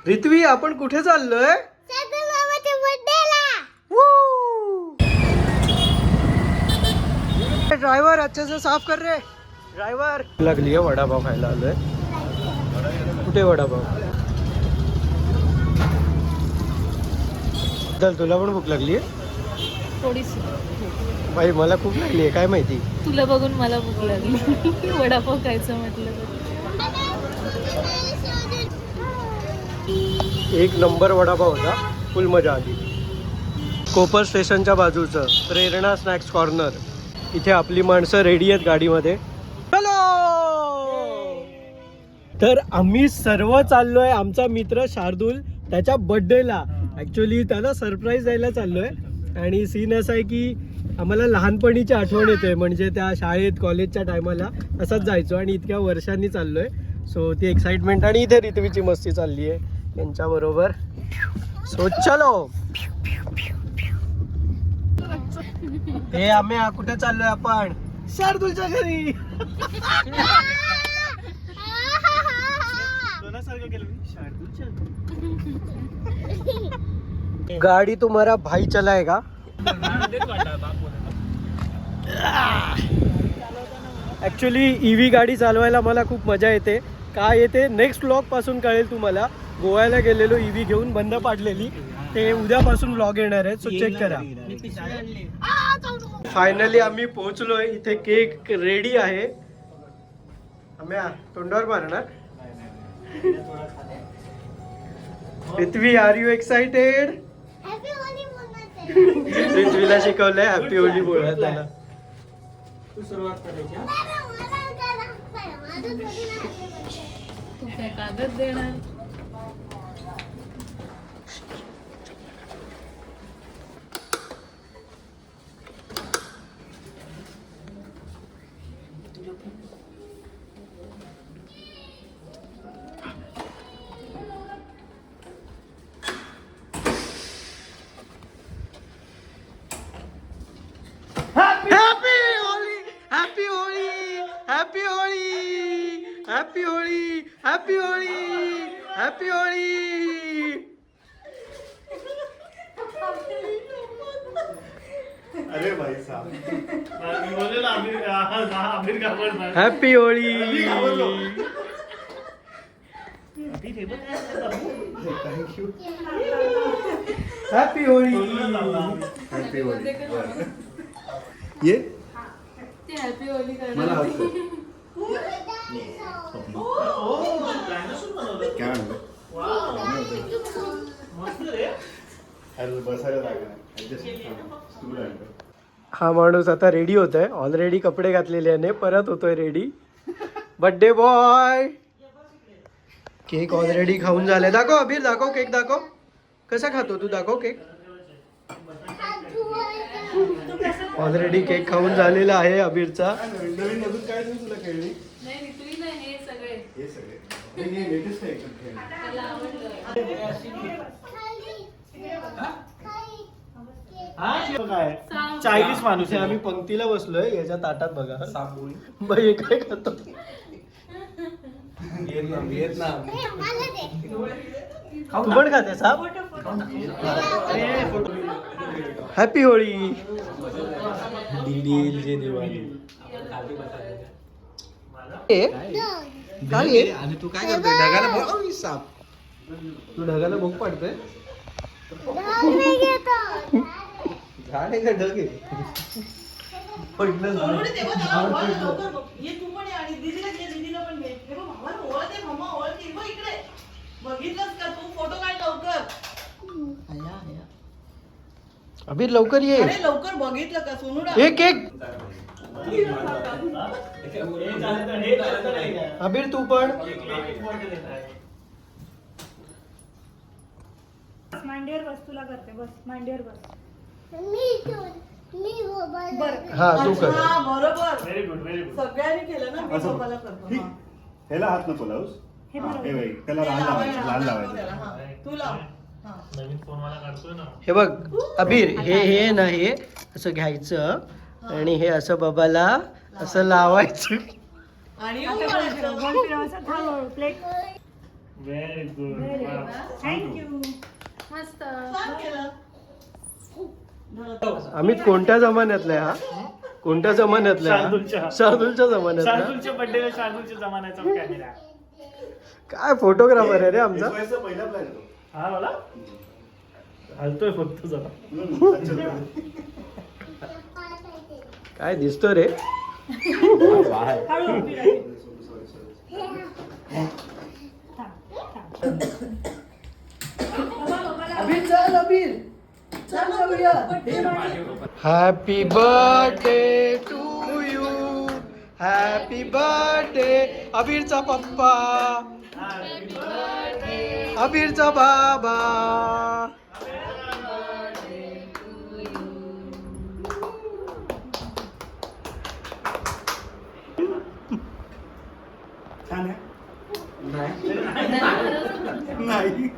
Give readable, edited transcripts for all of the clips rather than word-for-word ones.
रित्वी आपण कुठे चाललोय? ड्रायव्हर अच्छे साफ कर रे ड्रायव्हर. लागली आहे वडापाव खायला आलोय. कुठे वडापाव? चल तुला पण भूक लागली आहे? थोडीशी. बाई मला खूप लागली आहे, काय माहिती. तुला बघून मला भूक लागली. वडापाव खायचं म्हटलं. एक नंबर वडापाव होता, फुल मजा आली. कोपर स्टेशनच्या बाजूचं प्रेरणा स्नॅक्स कॉर्नर. इथे आपली माणसं रेडी आहेत गाडीमध्ये. हॅलो. तर आम्ही सर्व चाललोय आमचा मित्र शार्दूल त्याच्या बर्थडेला. ॲक्च्युली त्याला सरप्राईज द्यायला चाललोय. आणि सीन असा आहे की आम्हाला लहानपणीची आठवण येते, म्हणजे त्या शाळेत कॉलेजच्या टायमाला असंच जायचो आणि इतक्या वर्षांनी चाललोय. सो ती एक्साइटमेंट. आणि इथे रित्वीची मस्ती चालली आहे त्यांच्याबरोबर. सो चलो. हे आम्ही कुठे चाललोय आपण? शार्दूलच्या घरी. गाडी तुम्हारा भाई चलाएगा. ऍक्च्युली ईव्ही गाडी चालवायला मला खूप मजा येते. काय येते नेक्स्ट व्लॉग पासून कळेल तुम्हाला. गोव्याला गेलेलो ईव्ही घेऊन, बंद पाडलेली. ते उद्यापासून व्लॉग येणार आहे, सो चेक करा. फायनली आम्ही पोहोचलोय. इथे केक रेडी आहे. आम्ही तोंडावर मारणार. Ritvi are you excited? रित्वीला शिकवलंय हॅपी होली बोला त्याला. तू काय कागद देणार? Happy Holi, happy Holi, happy Holi, happy Holi, happy Holi. अरे भाई साहब happy Holi. Happy Holi. Happy Holi. ये ते हॅपी होली मला करणार. काय म्हणतो? अरे बसायला जागा नाही. हा माणूस आता रेडी होत आहे. ऑलरेडी कपडे घातलेले आहे, परत होतोय ready. Birthday boy. Cake already खाऊन झालाय. दाखव अभिर, दाखव केक, दाखव कसा खातो तू, दाखव केक. ऑलरेडी केक खाऊन झालेला आहे अभिरचा. नवीन नवीन काय तुला खेळली? नाही रित्वी नाही, हे सगळे हे सगळे हे लेटेस्ट आहे खेळ. त्याला आवडलं. चायनीज माणूस आहे. आम्ही पंक्तीला बसलोय. याच्या ताटात बघा बाई काय खातो. तू पण खाते साप. हॅपी होळी. दिली दिवाळी. काय आणि तू काय करतोय? ढगाला बघ साप. तू ढगाला भोग पाडतोय. झाड आहे का ढग आहे? पडलं अभिर लवकर ये. लवकर बघितलं का सोनू? एक एक अभिर तू पण. मांडीवर बस, तुला करते बस. मांडीवर बस. हा तू कर. हा बरोबर. Very good, very good. सगळ्यांनी केलं ना. मी असं पप्पाला करतो. ठीक. हा. ह्याला हात नको लावूस. हे हे बरोबर. बाई त्याला लाल लावायचं, लाल लावायचं. त्याला, हा. तू लाव. हा. हे बघ अभिर, हे ना हे असं घ्यायचं आणि हे असं बाबाला असं लावायचं. आणि आता उघडायचं. गोल फिरवायचं. थांब प्लेट. Very good. थँक्यू. मस्त. छान केलं. आम्ही कोणत्या जमान्यातला आहे हा? कोणत्या जमान्यातला आहे शार्दूलच्या. हा? शार्दूलच्या जमान्यातला. शार्दूलच्या बर्थडेला शार्दूलच्या जमान्याचा कॅमेरा. काय फोटोग्राफर आहे रे आमचा. पहिला प्लॅन हा मला हलतोय फक्त जरा. काय दिसतो रे. हळू अबीर, अबीर. थांब, थांब. अबीर चल अबीर. चल जाऊया. Happy birthday to you. Happy birthday अबीरचा पप्पा. अबीरचा बाबा. छान आहे. नाही.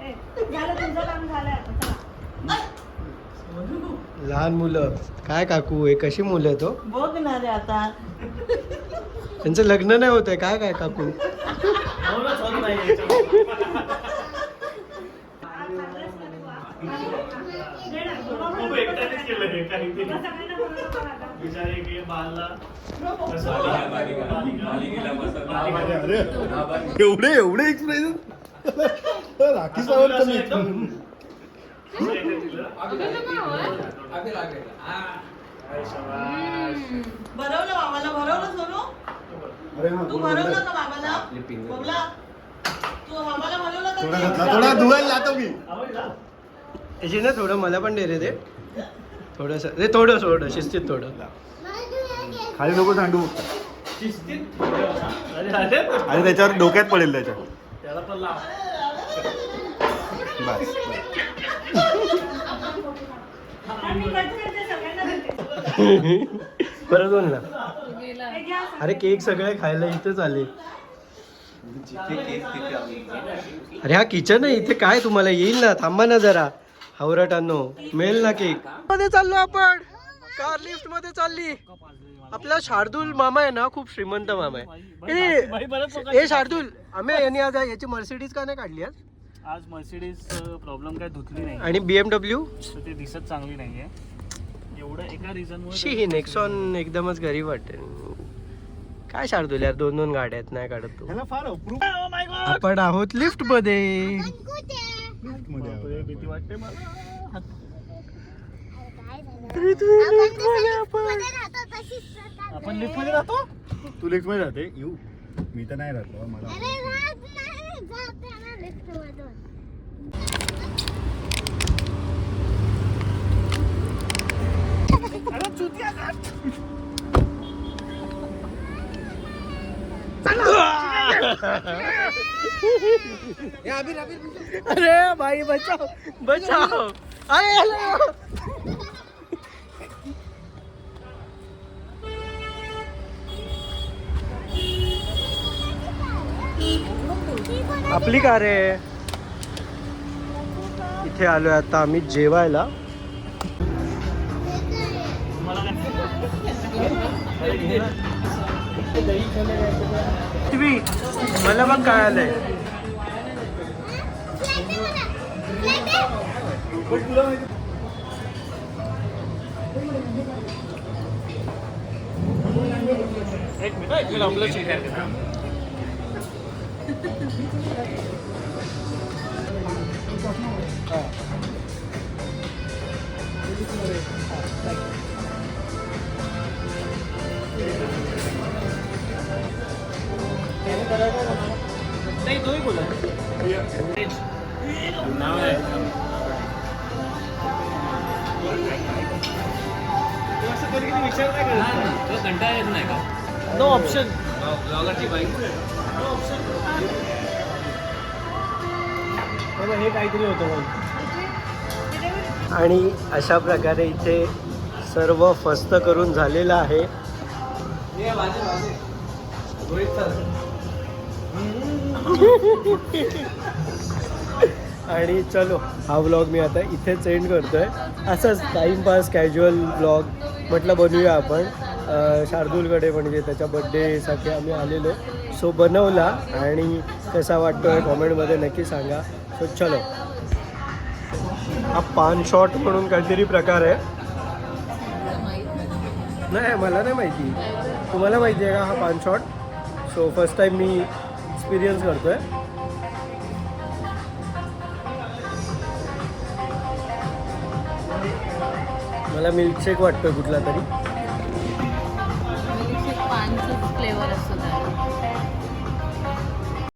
ए, झालं तुमचं काम झालंय आता चला. लहान मुलं काय काकू हे कशी मुलं आहेत हो? बघ ना रे आता. त्यांचं लग्न नाही होत आहे काय काय काकू. होणंच होत नाही याच्यामध्ये. दे ना, थोडं खूप एकट्यानेच केलं हे काही ते. सगळ्यांना बोलवलं बघ आता. बिचारे की बालला कसं एवढे एवढे एक्सप्रेशन राखी सावंत असं एकदम- असं एकटं दिलं. काय शाबास. भरवलं मामाला, भरवलं सोनू. अरे हा तू भरवलं का मामाला? बबला, तू मामाला भरवलं का थोडा नाही? घातला, थोडा धुवायला जातो मी. आवडला? याची ना थोडं मला पण दे रे ते थोडंसं रे. थोडं शिस्तीत थोडं. खाली नको सांडू. शिस्तीत. अरे अरे आणि त्याच्यावर डोक्यात पडेल त्याच्या. त्याला पण लाव. बस आणि मी करते सगळ्यांना देते. परत बोल ना. गेला. हे घ्या. अरे केक सगळे खायला इथेच आले. अरे हा किचन आहे इथे. काय तुम्हाला येईल ना. थांबा ना जरा हावराटांनो. मिळेल ना केक. मध्ये चाललो आपण. कार लिफ्ट मध्ये चालली. आपला शार्दूल मामा आहे ना खूप श्रीमंत मामा आहे. बाई बरंच ए शार्दूल आम्ही यांनी आज याची मर्सिडीज का नाही काढली आज. आज मर्सिडीज प्रॉब्लेम काय धुतली नाही आणि BMW तर ते दिसत चांगली नाहीये. एवढं एका रिझन शी ही नेक्सॉन एकदमच गरीब वाटते. काय शार्दूल यार 2-2 गाड्या आहेत नाही काढत तू. ह्याला फार अप्रूव्ह आपण आहोत लिफ्ट मध्ये. मध्ये भीती वाटते मला. आपण लिफ्ट मध्ये राहतो. तू लेफ्ट मध्ये राहते. येऊ मी तर नाही राहतो मला. अरे भाई बचाओ बचाओ. अरे hello. आपली कार आहे. इथे आलोय आता आम्ही जेवायला. तुम्ही मला मग काय आलंय. एक मिनिट आपलं चिकन. नाही तुम्ही बोला. नाव आहे असं कधी कधी विचार नाही करत. कंटाळा येत नाही का? No option. ब्लॉगरची बाईक. हे काहीतरी होतं. आणि अशा प्रकारे इथे सर्व फस्त करून झालेलं आहे. आणि चलो हा व्लॉग मी आता इथेच एंड करतोय. असाच टाइमपास कॅज्युअल व्लॉग म्हटलं बनवूया आपण. शार्दूलकडे, म्हणजे त्याच्या बड्डेसाठी आम्ही आलेलो. सो बनवला आणि कसा वाटतोय कॉमेंटमध्ये नक्की सांगा. सो चलो. हा पान शॉट म्हणून काहीतरी प्रकार आहे. नाही मला नाही माहिती. तुम्हाला माहिती आहे का हा पान शॉट? सो फर्स्ट टाईम मी एक्सपिरियन्स करतोय. मला मिल्कशेक वाटतोय कुठला तरी.